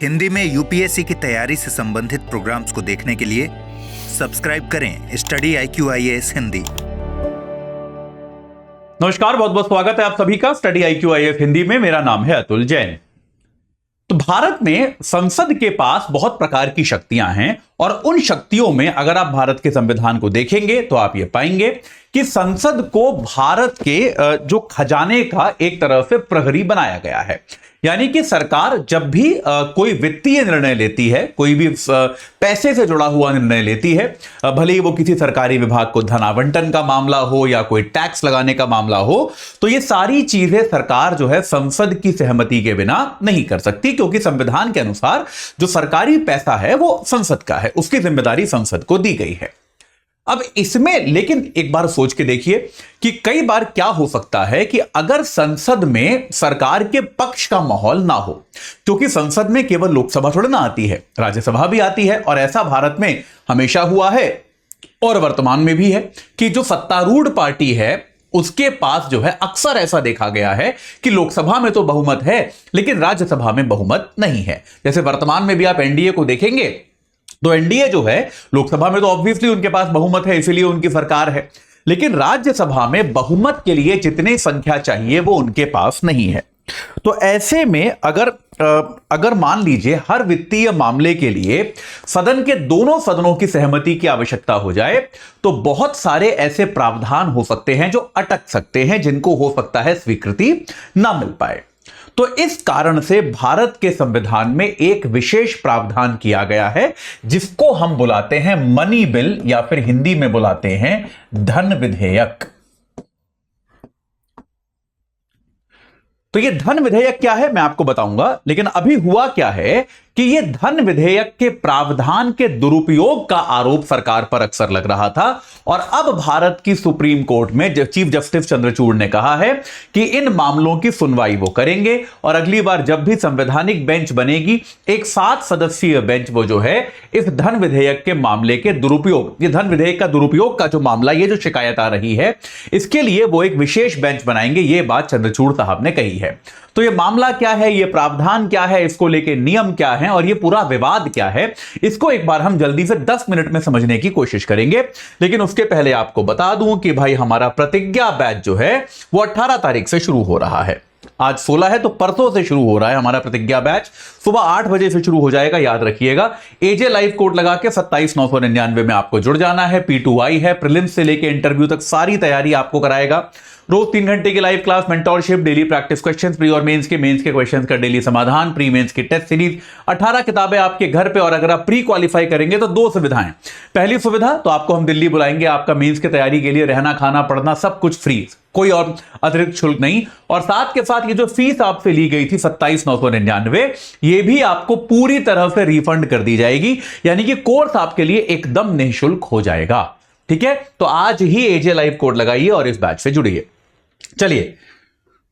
हिंदी में यूपीएससी की तैयारी से संबंधित प्रोग्राम्स को देखने के लिए सब्सक्राइब करें स्टडी IQ-IAS हिंदी। नमस्कार, बहुत बहुत स्वागत है आप सभी का स्टडी IQ-IAS हिंदी में। मेरा नाम है अतुल जैन। तो भारत में संसद के पास बहुत प्रकार की शक्तियां हैं और उन शक्तियों में अगर आप भारत के संविधान को देखेंगे तो आप ये पाएंगे कि संसद को भारत के जो खजाने का एक तरह से प्रहरी बनाया गया है। यानी कि सरकार जब भी कोई वित्तीय निर्णय लेती है, कोई भी पैसे से जुड़ा हुआ निर्णय लेती है, भले ही वो किसी सरकारी विभाग को धन आवंटन का मामला हो या कोई टैक्स लगाने का मामला हो, तो ये सारी चीजें सरकार जो है संसद की सहमति के बिना नहीं कर सकती, क्योंकि संविधान के अनुसार जो सरकारी पैसा है वो संसद का है, उसकी जिम्मेदारी संसद को दी गई है। अब इसमें लेकिन एक बार सोच के देखिए कि कई बार क्या हो सकता है कि अगर संसद में सरकार के पक्ष का माहौल ना हो, क्योंकि संसद में केवल लोकसभा थोड़ी ना आती है, राज्यसभा भी आती है, और ऐसा भारत में हमेशा हुआ है और वर्तमान में भी है कि जो सत्तारूढ़ पार्टी है उसके पास जो है अक्सर ऐसा देखा गया है कि लोकसभा में तो बहुमत है लेकिन राज्यसभा में बहुमत नहीं है। जैसे वर्तमान में भी आप एनडीए को देखेंगे तो एनडीए जो है लोकसभा में तो ऑब्वियसली उनके पास बहुमत है, इसीलिए उनकी सरकार है, लेकिन राज्यसभा में बहुमत के लिए जितनी संख्या चाहिए वो उनके पास नहीं है। तो ऐसे में अगर मान लीजिए हर वित्तीय मामले के लिए सदन के दोनों सदनों की सहमति की आवश्यकता हो जाए, तो बहुत सारे ऐसे प्रावधान हो सकते हैं जो अटक सकते हैं, जिनको हो सकता है स्वीकृति ना मिल पाए। तो इस कारण से भारत के संविधान में एक विशेष प्रावधान किया गया है जिसको हम बुलाते हैं मनी बिल, या फिर हिंदी में बुलाते हैं धन विधेयक। तो ये धन विधेयक क्या है मैं आपको बताऊंगा, लेकिन अभी हुआ क्या है कि ये धन विधेयक के प्रावधान के दुरुपयोग का आरोप सरकार पर अक्सर लग रहा था, और अब भारत की सुप्रीम कोर्ट में चीफ जस्टिस चंद्रचूड़ ने कहा है कि इन मामलों की सुनवाई वो करेंगे, और अगली बार जब भी संवैधानिक बेंच बनेगी, एक 7 सदस्यीय बेंच वो जो है इस धन विधेयक के मामले के दुरुपयोग, ये धन विधेयक का दुरुपयोग का जो मामला, ये जो शिकायत आ रही है, इसके लिए वो एक विशेष बेंच बनाएंगे। ये बात चंद्रचूड़ साहब ने कही है। तो ये मामला क्या है, ये प्रावधान क्या है, इसको लेके नियम क्या है और ये पूरा विवाद क्या है, इसको एक बार हम जल्दी से 10 मिनट में समझने की कोशिश करेंगे। लेकिन उसके पहले आपको बता दूं कि भाई हमारा प्रतिज्ञा बैच जो है वो 18 तारीख से शुरू हो रहा है। आज 16 है तो परसों से शुरू हो रहा है हमारा प्रतिज्ञा बैच। सुबह 8 बजे से शुरू हो जाएगा, याद रखिएगा। एजे लाइव कोड लगा के 27,999 में आपको जुड़ जाना है। P2I है, प्रीलिम्स से लेके इंटरव्यू तक सारी तैयारी आपको कराएगा। रोज 3 घंटे की live class, mentorship, daily practice questions, pre और मेंस के क्वेश्चंस का डेली समाधान, प्री मेंस की टेस्ट सीरीज, 18 किताबें आपके घर पे। और अगर आप प्री क्वालिफाई करेंगे तो 2 सुविधाएं। पहली सुविधा तो आपको हम दिल्ली बुलाएंगे, आपका मेंस की तैयारी के लिए रहना खाना पढ़ना सब कुछ फ्री, कोई और अतिरिक्त शुल्क नहीं। और साथ के साथ ये जो फीस आपसे ली गई थी 27,999, ये भी आपको पूरी तरह से रिफंड कर दी जाएगी, यानी कि कोर्स आपके लिए एकदम निःशुल्क हो जाएगा। ठीक है, तो आज ही एजे लाइव कोड लगाइए और इस बैच से जुड़िए। चलिए,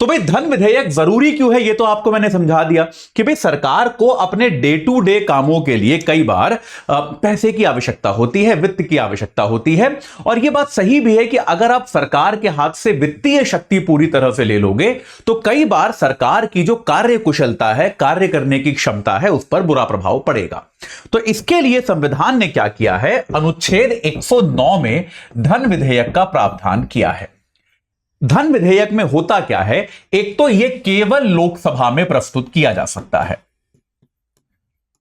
तो भाई धन विधेयक जरूरी क्यों है, ये तो आपको मैंने समझा दिया कि भाई सरकार को अपने डे टू डे कामों के लिए कई बार पैसे की आवश्यकता होती है, वित्त की आवश्यकता होती है। और ये बात सही भी है कि अगर आप सरकार के हाथ से वित्तीय शक्ति पूरी तरह से ले लोगे तो कई बार सरकार की जो कार्य कुशलता है, कार्य करने की क्षमता है, उस पर बुरा प्रभाव पड़ेगा। तो इसके लिए संविधान ने क्या किया है, अनुच्छेद 109 में धन विधेयक का प्रावधान किया है। धन विधेयक में होता क्या है, एक तो यह केवल लोकसभा में प्रस्तुत किया जा सकता है,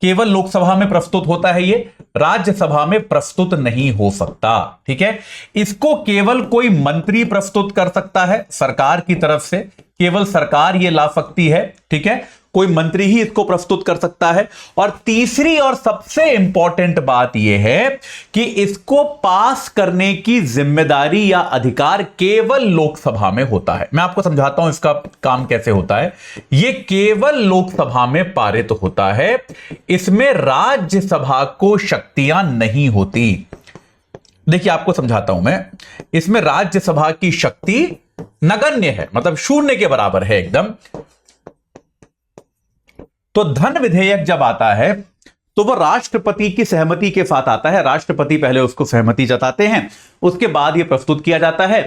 केवल लोकसभा में प्रस्तुत होता है, ये राज्यसभा में प्रस्तुत नहीं हो सकता। ठीक है, इसको केवल कोई मंत्री प्रस्तुत कर सकता है सरकार की तरफ से, केवल सरकार ये ला सकती है। ठीक है, कोई मंत्री ही इसको प्रस्तुत कर सकता है। और तीसरी और सबसे इंपॉर्टेंट बात यह है कि इसको पास करने की जिम्मेदारी या अधिकार केवल लोकसभा में होता है। मैं आपको समझाता हूं इसका काम कैसे होता है। यह केवल लोकसभा में पारित होता है, इसमें राज्यसभा को शक्तियां नहीं होती। देखिए आपको समझाता हूं मैं, इसमें राज्यसभा की शक्ति नगण्य है, मतलब शून्य के बराबर है एकदम। तो धन विधेयक जब आता है तो वह राष्ट्रपति की सहमति के साथ आता है। राष्ट्रपति पहले उसको सहमति जताते हैं, उसके बाद यह प्रस्तुत किया जाता है।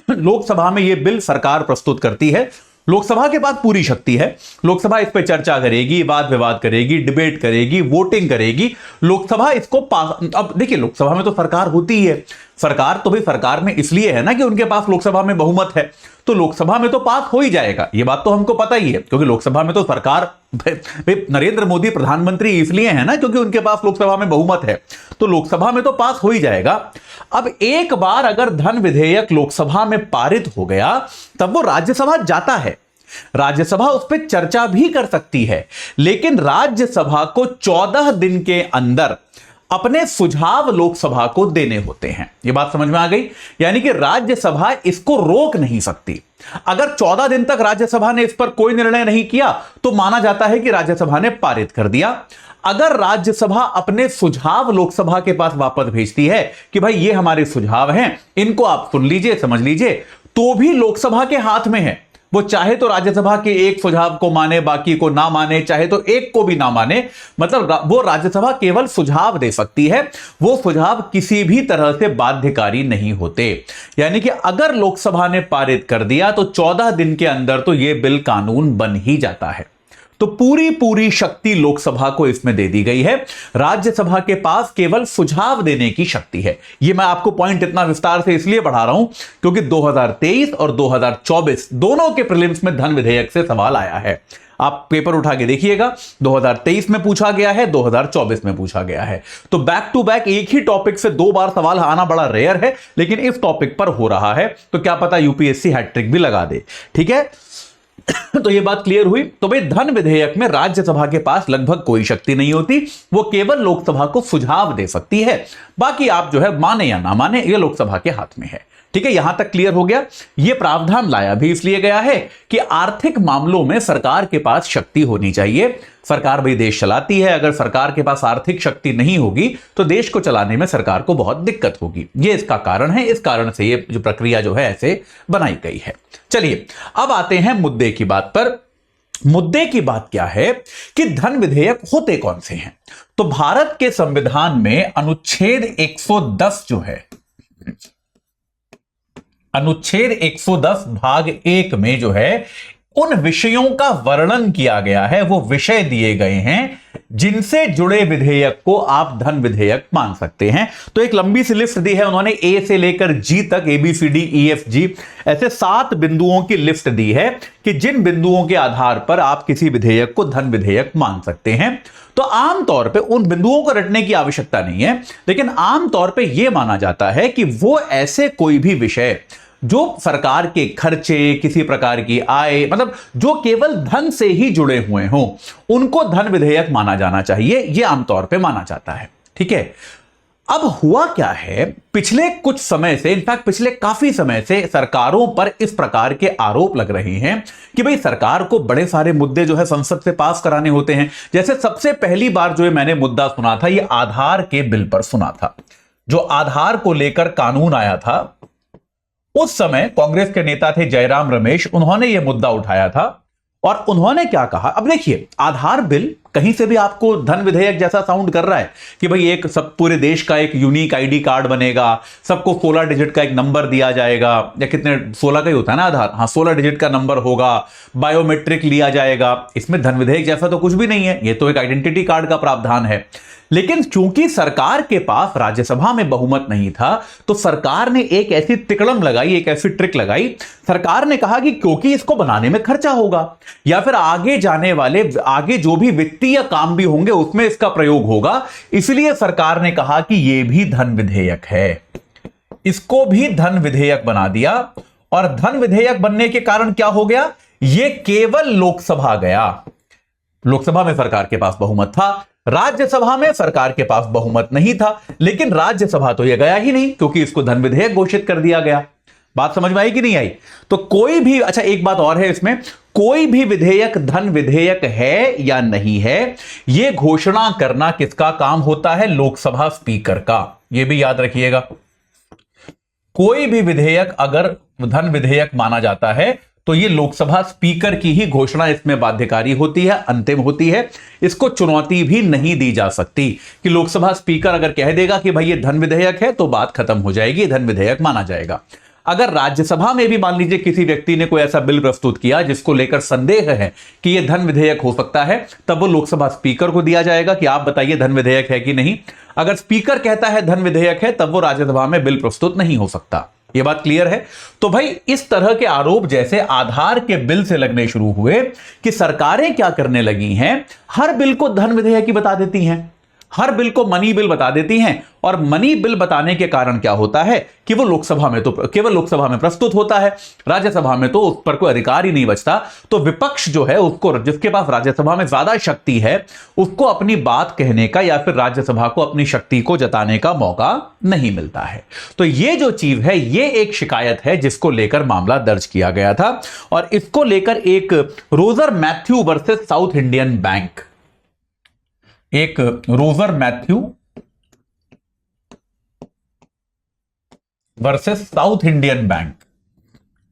लोकसभा में यह बिल सरकार प्रस्तुत करती है, लोकसभा के पास पूरी शक्ति है, लोकसभा इस पे चर्चा करेगी, वाद विवाद करेगी, डिबेट करेगी, वोटिंग करेगी, लोकसभा इसको पास। अब देखिए लोकसभा में तो सरकार होती ही है, सरकार तो भी सरकार में इसलिए है ना कि उनके पास लोकसभा में बहुमत है, तो लोकसभा में तो पास हो ही जाएगा, ये बात तो हमको पता ही है, क्योंकि लोकसभा में तो सरकार, नरेंद्र मोदी प्रधानमंत्री इसलिए है ना क्योंकि उनके पास लोकसभा में बहुमत है, तो लोकसभा में तो पास हो ही जाएगा। अब एक बार अगर धन विधेयक लोकसभा में पारित हो गया तब वो राज्यसभा जाता है, राज्यसभा उस पर चर्चा भी कर सकती है, लेकिन राज्यसभा को 14 दिन के अंदर अपने सुझाव लोकसभा को देने होते हैं। यह बात समझ में आ गई? यानी कि राज्यसभा इसको रोक नहीं सकती। अगर 14 दिन तक राज्यसभा ने इस पर कोई निर्णय नहीं किया तो माना जाता है कि राज्यसभा ने पारित कर दिया। अगर राज्यसभा अपने सुझाव लोकसभा के पास वापस भेजती है कि भाई ये हमारे सुझाव हैं, इनको आप सुन लीजिए, समझ लीजिए, तो भी लोकसभा के हाथ में है। वो चाहे तो राज्यसभा के एक सुझाव को माने, बाकी को ना माने, चाहे तो एक को भी ना माने, मतलब वो राज्यसभा केवल सुझाव दे सकती है, वो सुझाव किसी भी तरह से बाध्यकारी नहीं होते। यानी कि अगर लोकसभा ने पारित कर दिया तो 14 दिन के अंदर तो ये बिल कानून बन ही जाता है। तो पूरी शक्ति लोकसभा को इसमें दे दी गई है, राज्यसभा के पास केवल सुझाव देने की शक्ति है। यह मैं आपको पॉइंट इतना विस्तार से इसलिए बढ़ा रहा हूं क्योंकि 2023 और 2024 दोनों के प्रीलिम्स में धन विधेयक से सवाल आया है। आप पेपर उठा के देखिएगा, 2023 में पूछा गया है, 2024 में पूछा गया है। तो बैक टू बैक एक ही टॉपिक से 2 बार सवाल आना बड़ा रेयर है, लेकिन इस टॉपिक पर हो रहा है, तो क्या पता यूपीएससी हैट्रिक भी लगा दे। ठीक है, तो ये बात क्लियर हुई। तो भाई धन विधेयक में राज्यसभा के पास लगभग कोई शक्ति नहीं होती, वो केवल लोकसभा को सुझाव दे सकती है, बाकी आप जो है माने या ना माने ये लोकसभा के हाथ में है। ठीक है, यहां तक क्लियर हो गया। यह प्रावधान लाया भी इसलिए गया है कि आर्थिक मामलों में सरकार के पास शक्ति होनी चाहिए। सरकार भाई देश चलाती है, अगर सरकार के पास आर्थिक शक्ति नहीं होगी तो देश को चलाने में सरकार को बहुत दिक्कत होगी। यह इसका कारण है, इस कारण से यह जो प्रक्रिया जो है ऐसे बनाई गई है। चलिए अब आते हैं मुद्दे की बात पर। मुद्दे की बात क्या है कि धन विधेयक होते कौन से हैं? तो भारत के संविधान में अनुच्छेद 110 जो है, अनुच्छेद 110 भाग 1 में जो है उन विषयों का वर्णन किया गया है, वो विषय दिए गए हैं जिनसे जुड़े विधेयक को आप धन विधेयक मान सकते हैं। तो एक लंबी सी लिस्ट दी है उन्होंने, ए से लेकर जी तक, ABCDEFG ऐसे 7 बिंदुओं की लिस्ट दी है कि जिन बिंदुओं के आधार पर आप किसी विधेयक को धन विधेयक मान सकते हैं। तो आमतौर पे उन बिंदुओं को रटने की आवश्यकता नहीं है, लेकिन आमतौर पे यह माना जाता है कि वो ऐसे कोई भी विषय जो सरकार के खर्चे, किसी प्रकार की आय, मतलब जो केवल धन से ही जुड़े हुए हों, उनको धन विधेयक माना जाना चाहिए, यह आमतौर पे माना जाता है। ठीक है, अब हुआ क्या है, पिछले कुछ समय से, इनफैक्ट पिछले काफी समय से सरकारों पर इस प्रकार के आरोप लग रहे हैं कि भाई सरकार को बड़े सारे मुद्दे जो है संसद से पास कराने होते हैं। जैसे सबसे पहली बार जो मैंने मुद्दा सुना था, यह आधार के बिल पर सुना था। जो आधार को लेकर कानून आया था, उस समय कांग्रेस के नेता थे जयराम रमेश, उन्होंने यह मुद्दा उठाया था और उन्होंने क्या कहा। अब देखिए, आधार बिल कहीं से भी आपको धन विधेयक जैसा साउंड कर रहा है कि भाई एक सब पूरे देश का एक यूनिक आईडी कार्ड बनेगा, सबको 16 डिजिट का एक नंबर दिया जाएगा, या कितने 16 का ही होता है ना आधार, हाँ 16 डिजिट का नंबर होगा, बायोमेट्रिक लिया जाएगा। इसमें धन विधेयक जैसा तो कुछ भी नहीं है, ये तो एक आइडेंटिटी कार्ड का प्रावधान है। लेकिन चूंकि सरकार के पास राज्यसभा में बहुमत नहीं था, तो सरकार ने एक ऐसी तिकड़म लगाई, एक ऐसी ट्रिक लगाई। सरकार ने कहा कि क्योंकि इसको बनाने में खर्चा होगा या फिर आगे जाने वाले, आगे जो भी वित्तीय काम भी होंगे उसमें इसका प्रयोग होगा, इसलिए सरकार ने कहा कि यह भी धन विधेयक है, इसको भी धन विधेयक बना दिया। और धन विधेयक बनने के कारण क्या हो गया, यह केवल लोकसभा गया। लोकसभा में सरकार के पास बहुमत था, राज्यसभा में सरकार के पास बहुमत नहीं था, लेकिन राज्यसभा तो यह गया ही नहीं क्योंकि इसको धन विधेयक घोषित कर दिया गया। बात समझ में आई कि नहीं आई? तो कोई भी, अच्छा एक बात और है इसमें, कोई भी विधेयक धन विधेयक है या नहीं है, यह घोषणा करना किसका काम होता है? लोकसभा स्पीकर का। यह भी याद रखिएगा, कोई भी विधेयक अगर धन विधेयक माना जाता है तो यह लोकसभा स्पीकर की ही घोषणा इसमें बाध्यकारी होती है, अंतिम होती है। इसको चुनौती भी नहीं दी जा सकती कि लोकसभा स्पीकर अगर कह देगा कि भाई ये धन विधेयक है तो बात खत्म हो जाएगी, धन विधेयक माना जाएगा। अगर राज्यसभा में भी मान लीजिए किसी व्यक्ति ने कोई ऐसा बिल प्रस्तुत किया जिसको लेकर संदेह है कि यह धन विधेयक हो सकता है, तब वो लोकसभा स्पीकर को दिया जाएगा कि आप बताइए धन विधेयक है कि नहीं। अगर स्पीकर कहता है धन विधेयक है, तब वो राज्यसभा में बिल प्रस्तुत नहीं हो सकता। यह बात क्लियर है। तो भाई इस तरह के आरोप जैसे आधार के बिल से लगने शुरू हुए कि सरकारें क्या करने लगी हैं, हर बिल को धन विधेयक ही बता देती हैं, हर बिल को मनी बिल बता देती हैं। और मनी बिल बताने के कारण क्या होता है कि वो लोकसभा में तो केवल लोकसभा में प्रस्तुत होता है, राज्यसभा में तो उस पर कोई अधिकार ही नहीं बचता। तो विपक्ष जो है उसको, जिसके पास राज्यसभा में ज्यादा शक्ति है, उसको अपनी बात कहने का या फिर राज्यसभा को अपनी शक्ति को जताने का मौका नहीं मिलता है। तो ये जो चीज है, ये एक शिकायत है जिसको लेकर मामला दर्ज किया गया था। और इसको लेकर एक Roger Matthew versus South Indian Bank, एक Roger Matthew versus South Indian Bank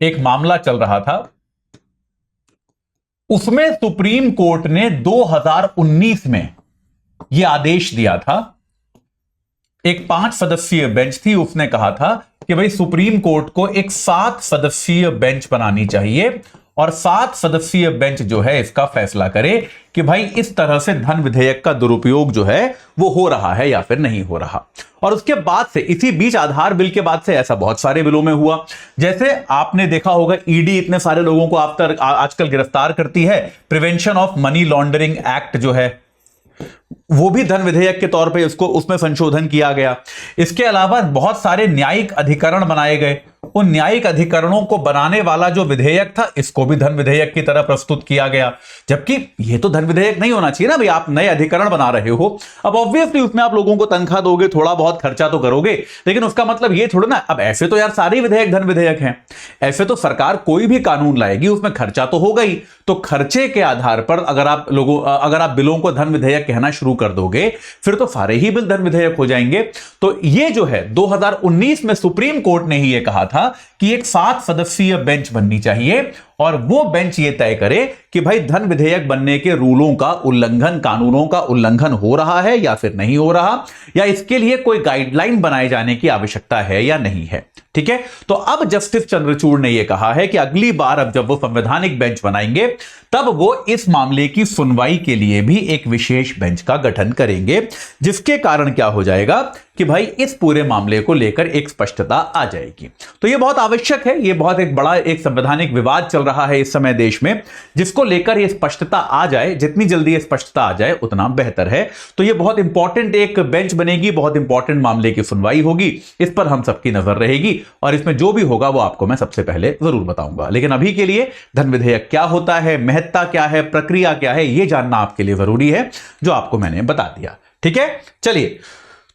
एक मामला चल रहा था। उसमें सुप्रीम कोर्ट ने 2019 में यह आदेश दिया था। एक 5 सदस्यीय बेंच थी, उसने कहा था कि भाई सुप्रीम कोर्ट को एक 7 सदस्यीय बेंच बनानी चाहिए और 7 सदस्यीय बेंच जो है इसका फैसला करे कि भाई इस तरह से धन विधेयक का दुरुपयोग जो है वो हो रहा है या फिर नहीं हो रहा। और उसके बाद से, इसी बीच आधार बिल के बाद से ऐसा बहुत सारे बिलों में हुआ। जैसे आपने देखा होगा ईडी इतने सारे लोगों को आजकल गिरफ्तार करती है। Prevention of money laundering act जो है वो भी धन विधेयक के तौर पे उसमें संशोधन किया गया। इसके अलावा बहुत सारे न्यायिक अधिकरण बनाए गए। उन न्यायिक अधिकरणों को बनाने वाला जो विधेयक था, इसको भी धन विधेयक की तरह प्रस्तुत किया गया, जबकि ये तो धन विधेयक नहीं होना चाहिए ना भाई। आप नए अधिकरण बना रहे हो, अब ऑब्वियसली उसमें आप लोगों को तनख्वाह दोगे, थोड़ा बहुत खर्चा तो करोगे, लेकिन उसका मतलब ये थोड़ा ना, अब ऐसे तो यार सारे विधेयक धन विधेयक हैं। ऐसे तो सरकार कोई भी कानून लाएगी उसमें खर्चा तो होगा ही। तो खर्चे के आधार पर अगर आप बिलों को धन विधेयक कहना शुरू कर दोगे, फिर तो सारे ही बिल धन विधेयक हो जाएंगे। तो ये जो है 2019 में सुप्रीम कोर्ट ने ही ये कहा था कि एक 7 सदस्यीय बेंच बननी चाहिए और वो बेंच ये तय करे कि भाई धन विधेयक बनने के रूलों का उल्लंघन, कानूनों का उल्लंघन हो रहा है या फिर नहीं हो रहा, या इसके लिए कोई गाइडलाइन बनाए जाने की आवश्यकता है या नहीं है। ठीक है। तो अब जस्टिस चंद्रचूड़ ने यह कहा है कि अगली बार अब जब वो संवैधानिक बेंच बनाएंगे, तब वो इस मामले की सुनवाई के लिए भी एक विशेष बेंच का गठन करेंगे, जिसके कारण क्या हो जाएगा कि भाई इस पूरे मामले को लेकर एक स्पष्टता आ जाएगी। तो यह बहुत आवश्यक है। यह बहुत एक बड़ा एक संवैधानिक विवाद चल रहा है इस समय देश में, जिसको लेकर यह स्पष्टता आ जाए। जितनी जल्दी यह स्पष्टता आ जाए उतना बेहतर है। तो यह बहुत इंपॉर्टेंट एक बेंच बनेगी, बहुत इंपॉर्टेंट मामले की सुनवाई होगी। इस पर हम सबकी नजर रहेगी और इसमें जो भी होगा वो आपको मैं सबसे पहले जरूर बताऊंगा। लेकिन अभी के लिए धन विधेयक क्या होता है, महत्ता क्या है, प्रक्रिया क्या है, यह जानना आपके लिए जरूरी है, जो आपको मैंने बता दिया। ठीक है, चलिए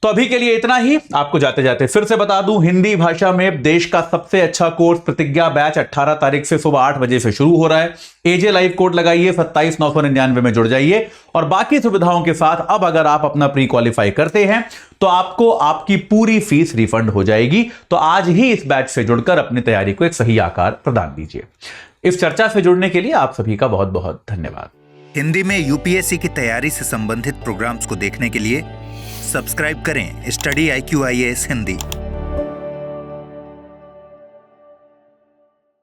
तो अभी के लिए इतना ही। आपको जाते जाते फिर से बता दूं, हिंदी भाषा में देश का सबसे अच्छा कोर्स प्रतिज्ञा बैच 18 तारीख से सुबह 8 बजे से शुरू हो रहा है। एजे लाइव कोड लगाइए, 27,999 में जुड़ जाइए और बाकी सुविधाओं के साथ अब अगर आप अपना प्री क्वालिफाई करते हैं तो आपको आपकी पूरी फीस रिफंड हो जाएगी। तो आज ही इस बैच से जुड़कर अपनी तैयारी को एक सही आकार प्रदान दीजिए। इस चर्चा से जुड़ने के लिए आप सभी का बहुत बहुत धन्यवाद। हिंदी में यूपीएससी की तैयारी से संबंधित प्रोग्राम्स को देखने के लिए सब्सक्राइब करें स्टडी IQ IAS हिंदी।